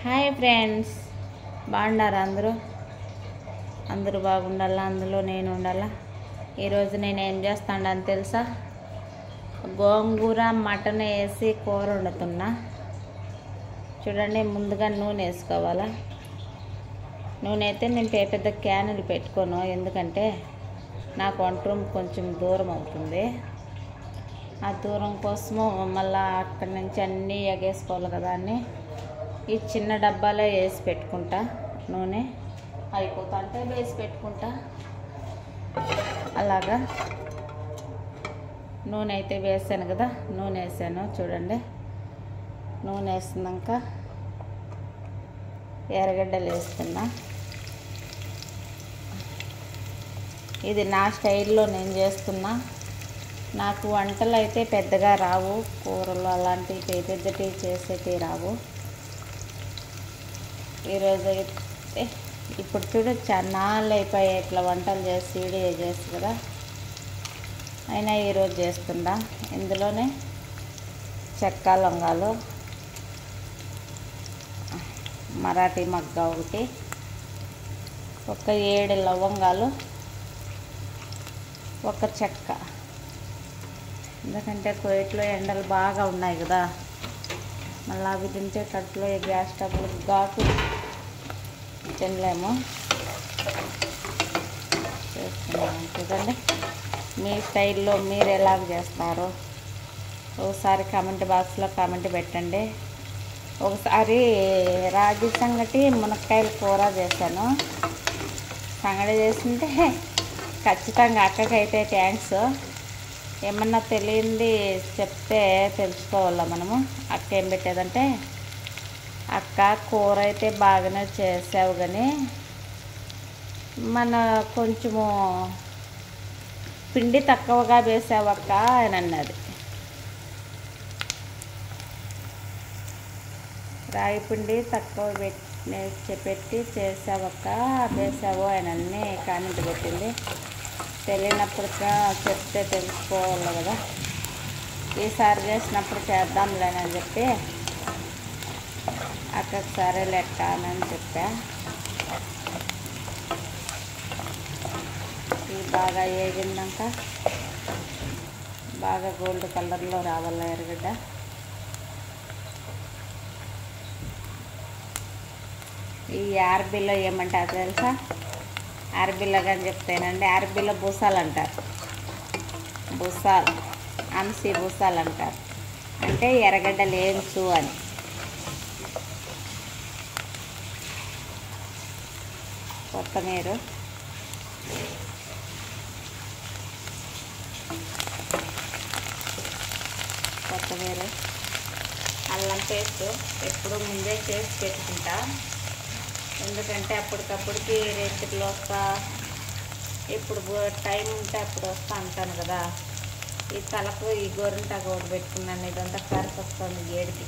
Hi friends, బాగున్నారా? అందరూ బాగుండాలా, అందులో నేను ఉండాలా. ఈరోజు నేను ఏం చేస్తానని తెలుసా? గోంగూర మటన్ వేసి కూర వండుతున్నా. చూడండి, ముందుగా నూనె వేసుకోవాలా. నూనె అయితే నేను పెద్ద క్యానులు పెట్టుకోను, ఎందుకంటే నాకు వంట రూమ్ కొంచెం దూరం అవుతుంది. ఆ దూరం కోసము మళ్ళీ అక్కడి నుంచి అన్నీ ఎగేసుకోవాలి కదా అని ఈ చిన్న డబ్బాలో వేసి పెట్టుకుంటా. నూనె అయిపోతుంటే వేసి పెట్టుకుంటా. అలాగా నూనె అయితే వేసాను కదా, నూనె వేసాను. చూడండి, నూనె వేసినాక ఎర్రగడ్డలు వేస్తున్నా. ఇది నా స్టైల్లో నేను చేస్తున్నా. నాకు వంటలు అయితే పెద్దగా రావు, కూరలు అలాంటివి పెద్దవి చేసేటివి రావు. ఈరోజు అయితే ఇప్పుడు చూడు, చాన్నాళ్ళు అయిపోయాయి ఇట్లా వంటలు చేసి వీడియో చేసి కదా, అయినా ఈరోజు చేస్తుందా. ఇందులోనే చెక్క లవంగాలు, మరాఠీ మగ్గ ఒకటి, ఒక 7 లవంగాలు, ఒక చెక్క. ఎందుకంటే కోయిట్లో ఎండలు బాగా ఉన్నాయి కదా, మళ్ళీ అవి తింటే కడుపులో గ్యాస్ ట్రబుల్ ఘాటు తినలేము. చేస్తున్నాను చూడండి. మీ స్టైల్లో మీరు ఎలాగ చేస్తారో ఒకసారి కామెంట్ బాక్స్లో కామెంట్ పెట్టండి. ఒకసారి రాగి సంగటి మునక్కాయల కూర చేశాను. సంగటి చేస్తుంటే ఖచ్చితంగా అక్కకైతే థ్యాంక్స్. ఏమన్నా తెలియంది చెప్తే తెలుసుకోవాలా మనము. అక్క ఏం పెట్టేదంటే, అక్క కూర అయితే బాగానే చేసావు కానీ మన కొంచెము పిండి తక్కువగా వేసావు అక్క అని అన్నది. రాగి పిండి తక్కువ పెట్టి చేసావక్క, వేసావు అని అన్నీ కామెంట్ పెట్టింది. తెలియనప్పుడు చెప్తే తెలుసుకోవాలి కదా. ఈసారి చేసినప్పుడు చేద్దాంలేనని చెప్పి అక్కకి సరే లెక్క అని చెప్పా. ఇది బాగా వేగిందాక బాగా గోల్డ్ కలర్లో రావాల ఎర్రగడ్డ. ఈ ఆర్బీలో ఏమంటారు తెలుసా? అరబీలో కానీ చెప్తానండి, అరబీలో బూసాలు అంటారు. బూసాలు, అంసి బూసాలు అంటారు. అంటే ఎర్రగడ్డలు వేయించు అని. కొత్తిమీర, అల్లం పేస్ట్ ఎప్పుడు ముందే చేసి పెట్టుకుంటా. ఎందుకంటే అప్పటికప్పటికి రేతులు వస్తా, ఇప్పుడు టైం ఉంటే అప్పుడు వస్తా అంటాను కదా. ఈ తలకు ఈ గోరింటాకు ఒకటి పెట్టుకున్నాను. ఇదంతా కరిసి వస్తుంది ఏడికి.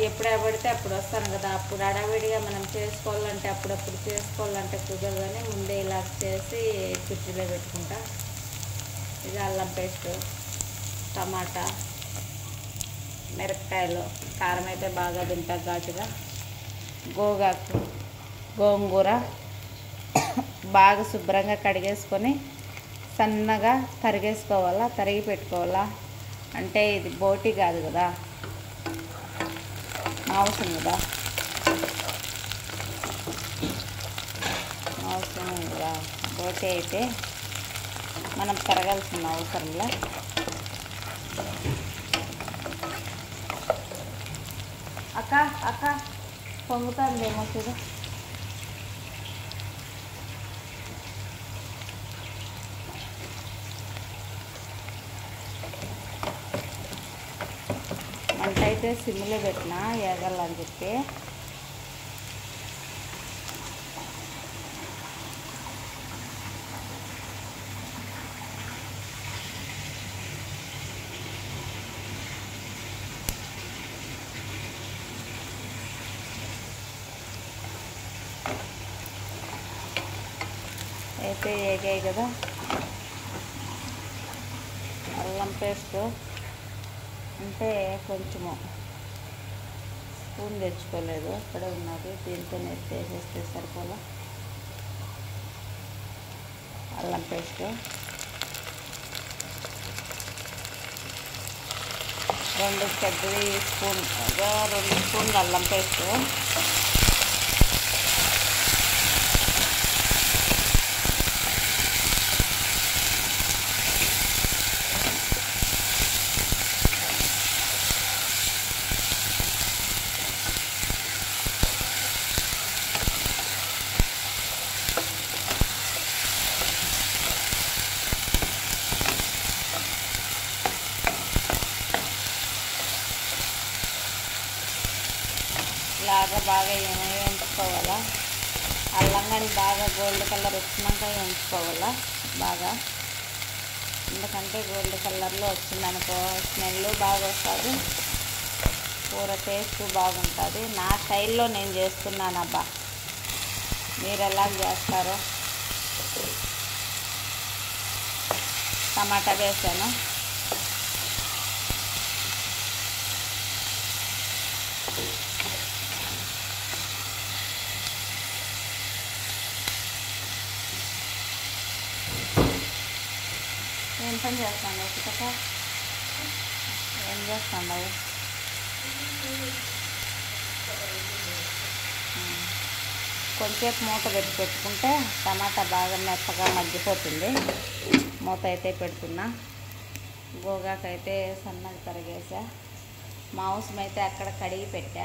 ఎప్పుడు పడితే అప్పుడు వస్తాను కదా, అప్పుడు అడవిడిగా మనం చేసుకోవాలంటే అప్పుడప్పుడు చేసుకోవాలంటే కుదరదని ముందే ఇలా చేసి ఫ్రిడ్జ్లో పెట్టుకుంటా. ఇది అల్లం పేస్ట్, టమాటా, మిరపకాయలు, కారం అయితే బాగా తింటా ఘాటుగా, గోంగూర బాగా శుభ్రంగా కడిగేసుకొని సన్నగా తరిగేసుకోవాలా, తరిగి పెట్టుకోవాలా. అంటే ఇది బోటి కాదు కదా, మాంసం కదా, మాంసం కదా. బోటి అయితే మనం తరగాల్సిన అవసరంలా. అక్క పొంగుతుందేమో చూడు. మంట అయితే సిమ్లో పెట్టినా ఎగలని చెప్పి. అయితే ఏగాయి కదా. అల్లం పేస్ట్ అంటే కొంచెము స్పూన్ తెచ్చుకోలేదు, అక్కడే ఉన్నది. దీంతో వేసేస్తే సరిపోలా. అల్లం పేస్ట్ 2 స్పూన్లు అల్లం పేస్ట్, ఇలాగా బాగా వేయించుకోవాలా. అల్లం కానీ బాగా గోల్డ్ కలర్ వచ్చినాక వేయించుకోవాలా బాగా. ఎందుకంటే గోల్డ్ కలర్లో వచ్చిందనుకో స్మెల్ బాగా వస్తుంది, కూర టేస్ట్ బాగుంటుంది. నా స్టైల్లో నేను చేస్తున్నాను అబ్బా, మీరు ఎలా చేస్తారో. టమాటా వేసాను, ఏం పని చేస్తాను చిట్టక, ఏం చేస్తాను కొంచెంసేపు మూత పెట్టుకుంటే టమాటా బాగా మెత్తగా మగ్గిపోతుంది. మూత అయితే పెడుతున్నా. గోగాకైతే సన్నగా తరిగేసా. మాంసం అయితే అక్కడ కడిగి పెట్టిన.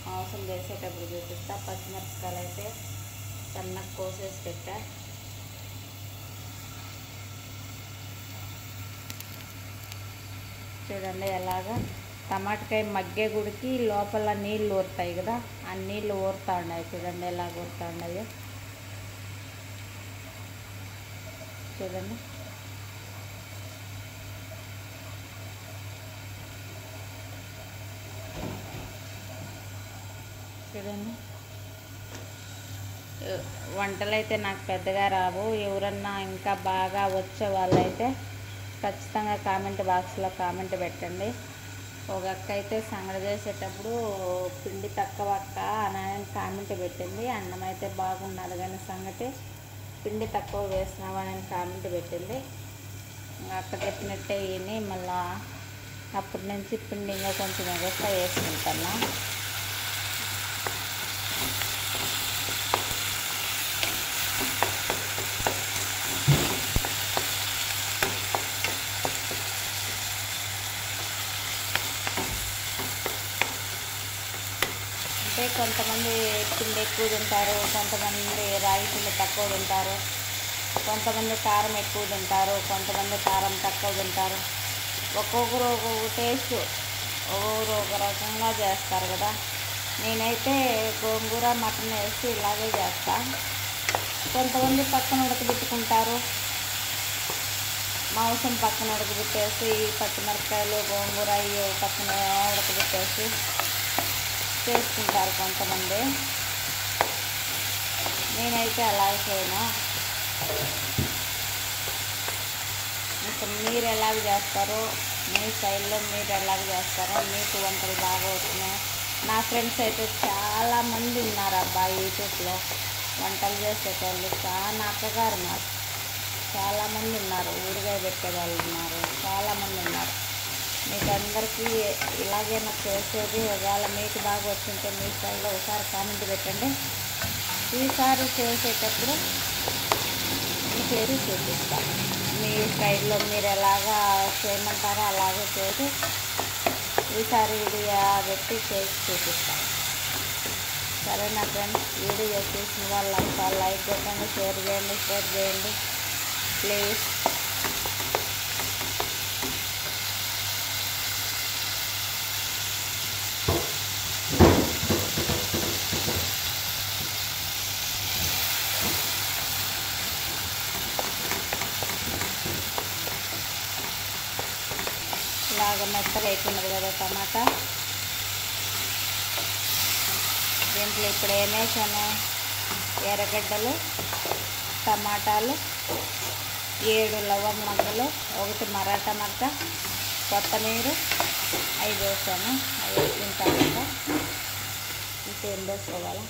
మాంసం వేసేటప్పుడు చూపిస్తా. పచ్చిమిరపకాయలు అయితే సన్నగా కోసేసి పెట్టా. చూడండి ఎలాగా టమాటకాయ మగ్గే గుడికి లోపల నీళ్ళు ఊరుతాయి కదా, ఆ నీళ్ళు ఊరుతూ ఉన్నాయి. చూడండి ఎలాగ ఊరుతూ ఉన్నాయో చూడండి. చూడండి వంటలు అయితే నాకు పెద్దగా రావు. ఎవరన్నా ఇంకా బాగా వచ్చే వాళ్ళైతే ఖచ్చితంగా కామెంట్ బాక్స్లో కామెంట్ పెట్టండి. ఒక అక్క అయితే సంగడి చేసేటప్పుడు పిండి తక్కువ అక్క అని కామెంట్ పెట్టింది. అన్నం అయితే బాగున్నది కానీ సంగటి పిండి తక్కువ వేసినావా అని కామెంట్ పెట్టింది. అక్క చెప్పినట్టే విని మళ్ళా అప్పటి నుంచి పిండి ఇంకా కొంచెం ఎగస్ట్రా వేసుకుంటున్నా. అంటే కొంతమంది పిండి ఎక్కువ తింటారు, కొంతమంది రాగి పిండి తక్కువ తింటారు, కొంతమంది కారం ఎక్కువ తింటారు, కొంతమంది కారం తక్కువ తింటారు. ఒక్కొక్కరు ఒక్కొక్క టేస్ట్, ఒక్కొక్కరు ఒక రకంగా చేస్తారు కదా. నేనైతే గోంగూర మటన్ వేసి ఇలాగే చేస్తా. కొంతమంది పక్కన ఉడకబెట్టుకుంటారు, మాంసం పక్కన ఉడకబెట్టేసి పచ్చిమిరపకాయలు గోంగూర ఇవి పక్కన ఉడకబెట్టేసి చేసుకుంటారు కొంతమంది. నేనైతే అలాగే చేయను. ఇంకా మీరు ఎలాగ చేస్తారో, మీ స్టైల్లో మీరు ఎలాగ చేస్తారో, మీకు వంటలు బాగా వస్తున్నాయి. నా ఫ్రెండ్స్ అయితే చాలామంది ఉన్నారు అబ్బా యూట్యూబ్లో వంటలు చేసేటోళ్ళు. చాలా అక్కగారు ఉన్నారు, చాలామంది ఉన్నారు, ఊరిగా పెట్టేవాళ్ళు ఉన్నారు, చాలామంది ఉన్నారు. మీకు అందరికీ ఇలాగే నాకు చేసేది. ఒకవేళ మీకు బాగా వచ్చింటే మీ స్టైల్లో ఒకసారి కామెంట్ పెట్టండి. ఈసారి చేసేటప్పుడు చేసి చూపిస్తాను. మీ స్టైల్లో మీరు ఎలాగా చేయమంటారో అలాగే చేసి ఈసారి వీడియో పెట్టి చేసి చూపిస్తాను. సరేనా ఫ్రెండ్స్, వీడియో చూసిన వాళ్ళు లైక్ కొట్టండి, షేర్ చేయండి ప్లీజ్. బాగా మెత్తగా అయిపోయినది కదా టమాటా. దీంట్లో ఇప్పుడు ఏమేసాను, ఎర్రగడ్డలు, టమాటాలు, 7 లవంగ మొగ్గలు, 1 మరాఠా మొగ్గ, కొత్తిమీర అవి వేసాను. అవి వేసిన తర్వాత ఇంకేం వేసుకోవాలా,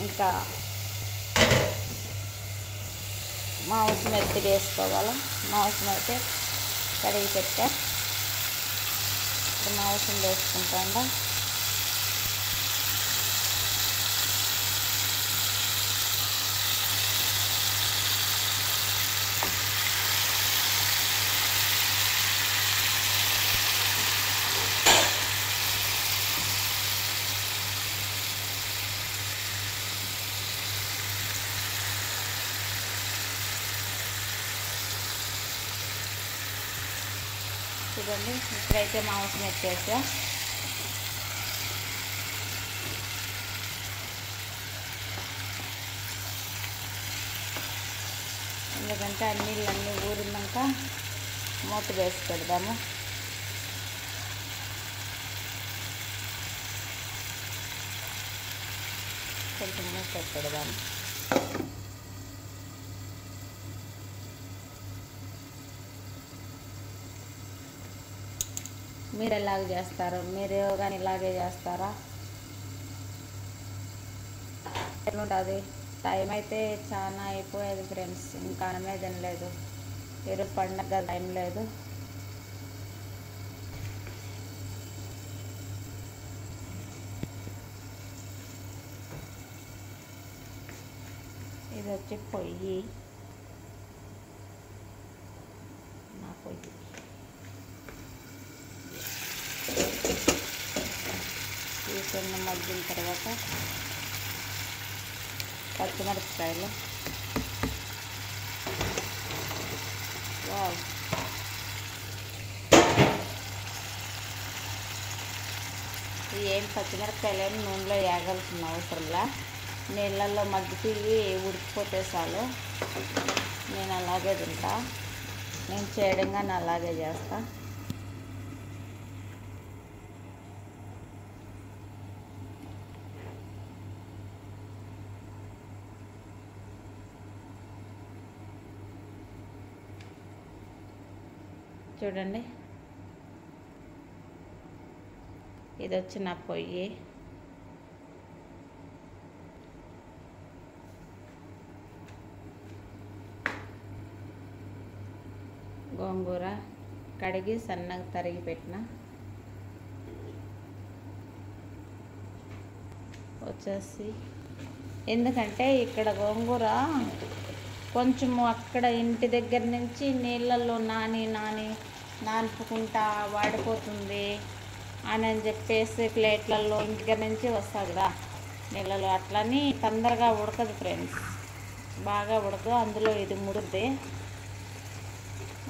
ఇంకా మాంసం మెత్తి వేసుకోవాలా. మాంసం అయితే కడిగి పెట్టా, ఇప్పుడు మాంసం వేసుకుంటాను. చూడండి, ఇప్పుడైతే మాంసం ఎత్తేసా. ఎందుకంటే ఆ నీళ్ళన్నీ ఊరినాక మూత వేసి పెడదాము. కొంచెం మూత పెడదాము. మీరు ఎలాగ చేస్తారు? మీరు కానీ ఇలాగే చేస్తారా? ఎట్లుంటుంది? టైం అయితే చాలా అయిపోయేది ఫ్రెండ్స్, ఇంకా అనమే తినలేదు. ఈరోజు పండగ టైం లేదు. ఇది వచ్చి పొయ్యి, నా పొయ్యి. ఈ చిన్న మగ్గిన తర్వాత పచ్చిమిరపకాయలు. వావ్, ఏం పచ్చిమిరపకాయలు ఏమి నూనెలో వేగాల్సిన అవసరంలా, నీళ్ళల్లో మగ్గితే ఉడికిపోతే చాలు. నేను అలాగే తింటా, నేను చేయడంగా అలాగే చేస్తా. చూడండి, ఇది వచ్చి నా పొయ్యి. గోంగూర కడిగి సన్నగా తరిగి పెట్టిన వచ్చేసి, ఎందుకంటే ఇక్కడ గోంగూర కొంచెము అక్కడ ఇంటి దగ్గర నుంచి నీళ్ళల్లో నానుపుకుంటా వాడిపోతుంది అని చెప్పేసి ప్లేట్లలో ఇంటి దగ్గర నుంచి వస్తుంది కదా నీళ్ళలో, అట్లని తొందరగా ఉడకదు ఫ్రెండ్స్, బాగా ఉడకదు. అందులో ఇది ముడుద్ది.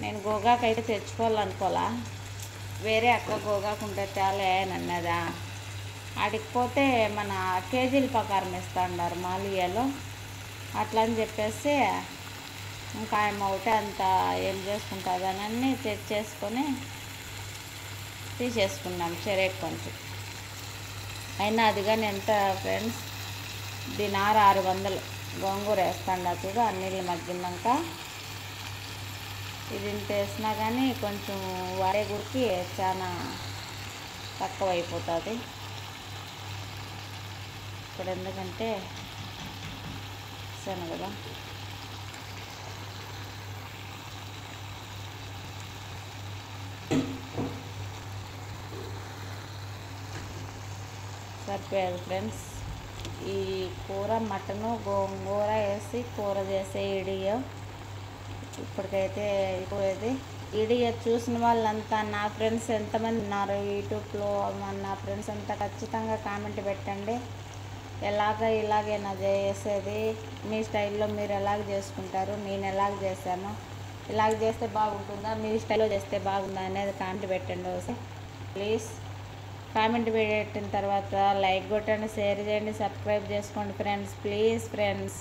నేను గోగాకు అయితే తెచ్చుకోవాలనుకోవాలా, వేరే అక్క గోగాకు ఉంటే చాలా అన్నదా. అడిగిపోతే మన కేజీల ప్రకారం ఇస్తా ఉన్నారు మాలియాలో, అట్లా అని చెప్పేసి ఇంకా ఆమె ఒకటే అంత ఏం చేసుకుంటుందని అన్నీ తెచ్చేసుకొని తీసేసుకున్నాం చెరేకు కొంచెం. అయినా అది కానీ ఎంత ఫ్రెండ్స్, దినారు 600 గోంగూర వేస్తాండా చూడు. ఆ నీళ్ళు మగ్గినాక ఇది ఇంత వేసినా కానీ కొంచెం వాడే గురికి చాలా తక్కువ అయిపోతుంది. ఇప్పుడు ఎందుకంటే శనగలు సరిపోయారు ఫ్రెండ్స్. ఈ కూర మటను గోంగూర వేసి కూర చేసే వీడియో ఇప్పటికైతే అయిపోయేది. వీడియో చూసిన వాళ్ళంతా నా ఫ్రెండ్స్ ఎంతమంది ఉన్నారు యూట్యూబ్లో, నా ఫ్రెండ్స్ అంతా ఖచ్చితంగా కామెంట్ పెట్టండి. ఇలాగేనా చేసేది, మీ స్టైల్లో మీరు ఎలాగ చేసుకుంటారు, నేను ఎలాగ చేశాను, ఇలాగ చేస్తే బాగుంటుందా, మీ స్టైల్లో చేస్తే బాగుందా అనేది కామెంట్ పెట్టండి ఒకసారి ప్లీజ్. కామెంట్ పెట్టిన తర్వాత లైక్ కొట్టండి, షేర్ చేయండి, సబ్స్క్రైబ్ చేసుకోండి ఫ్రెండ్స్, ప్లీజ్ ఫ్రెండ్స్.